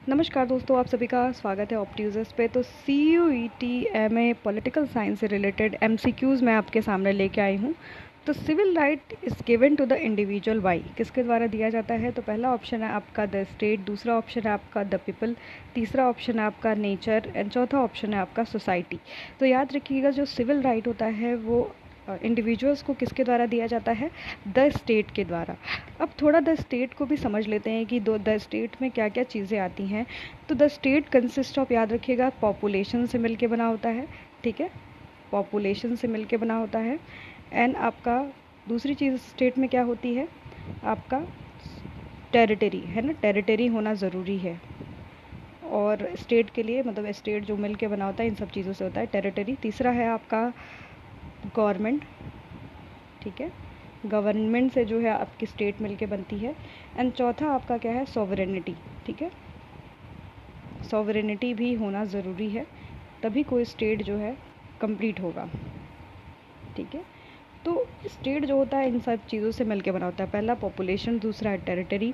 नमस्कार दोस्तों, आप सभी का स्वागत है ऑप्ट्यूजर्स पे। तो CUET MA पॉलिटिकल साइंस से रिलेटेड MCQs मैं आपके सामने लेके आई हूँ। तो civil right is given to the individual by किसके द्वारा दिया जाता है? तो पहला ऑप्शन है आपका द स्टेट, दूसरा ऑप्शन है आपका द पीपल, तीसरा ऑप्शन है आपका नेचर एंड चौथा ऑप्शन है आपका सोसाइटी। तो याद रखिएगा, जो सिविल राइट होता है वो इंडिविजुअल्स को किसके द्वारा दिया जाता है? द स्टेट के द्वारा। अब थोड़ा द स्टेट को भी समझ लेते हैं कि द स्टेट में क्या क्या चीज़ें आती हैं। तो द स्टेट कंसिस्ट ऑफ, याद रखिएगा, पॉपुलेशन से मिलके बना होता है। ठीक है, पॉपुलेशन से मिलके बना होता है। एंड आपका दूसरी चीज़ स्टेट में क्या होती है? आपका टेरिटरी है ना, टेरिटरी होना ज़रूरी है। और स्टेट के लिए मतलब स्टेट जो मिल के बना होता है इन सब चीज़ों से होता है, टेरिटरी। तीसरा है आपका गवर्नमेंट। ठीक है, गवर्नमेंट से जो है आपकी स्टेट मिलके बनती है। एंड चौथा आपका क्या है? सॉवरेनिटी। ठीक है, सॉवरेनिटी भी होना ज़रूरी है, तभी कोई स्टेट जो है कंप्लीट होगा। ठीक है, तो स्टेट जो होता है इन सब चीज़ों से मिलके बना होता है। पहला पॉपुलेशन, दूसरा है टेरिटरी,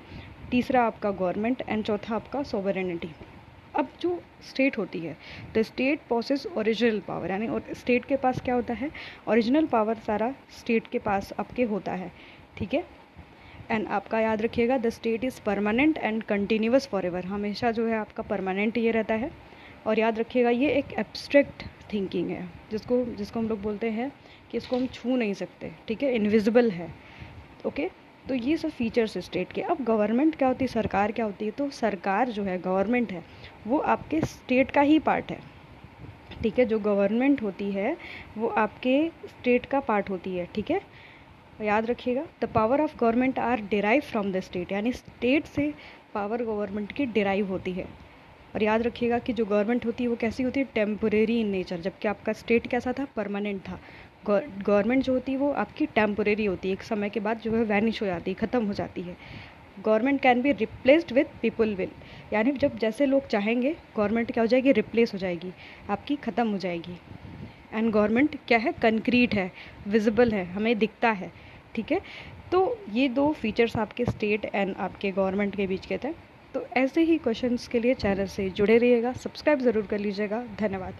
तीसरा आपका गवर्नमेंट एंड चौथा आपका सॉवरेनिटी। अब जो स्टेट होती है, the state possess original power, यानी और स्टेट के पास क्या होता है? ओरिजिनल पावर सारा स्टेट के पास आपके होता है। ठीक है, एंड आपका याद रखिएगा, the state is permanent and continuous for ever, हमेशा जो है आपका परमानेंट ये रहता है। और याद रखिएगा, ये एक एब्स्ट्रैक्ट थिंकिंग है, जिसको जिसको हम लोग बोलते हैं कि इसको हम छू नहीं सकते। ठीक है, इनविजिबल है। ओके, तो ये सब फीचर्स स्टेट के। अब गवर्नमेंट क्या होती है, सरकार क्या होती है? तो सरकार जो है, गवर्नमेंट है, वो आपके स्टेट का ही पार्ट है। ठीक है, जो गवर्नमेंट होती है वो आपके स्टेट का पार्ट होती है। ठीक है, याद रखिएगा, the power of government are derive from the state, यानी स्टेट से पावर गवर्नमेंट की डिराइव होती है। और याद रखिएगा कि जो गवर्नमेंट होती है वो कैसी होती है? टेम्पोरेरी इन नेचर, जबकि आपका स्टेट कैसा था? परमानेंट था। गवर्नमेंट जो होती है वो आपकी टेम्पोरेरी होती है, एक समय के बाद जो है वैनिश हो जाती है, ख़त्म हो जाती है। Government can be replaced with people will, यानी जब जैसे लोग चाहेंगे गवर्नमेंट क्या हो जाएगी? रिप्लेस हो जाएगी, आपकी ख़त्म हो जाएगी। एंड गवर्नमेंट क्या है? कंक्रीट है, विजिबल है, हमें दिखता है। ठीक है, तो ये दो फीचर्स आपके स्टेट एंड आपके गवर्नमेंट के बीच के थे। तो ऐसे ही क्वेश्चंस के लिए चैनल से जुड़े रहिएगा, सब्सक्राइब ज़रूर कर लीजिएगा। धन्यवाद।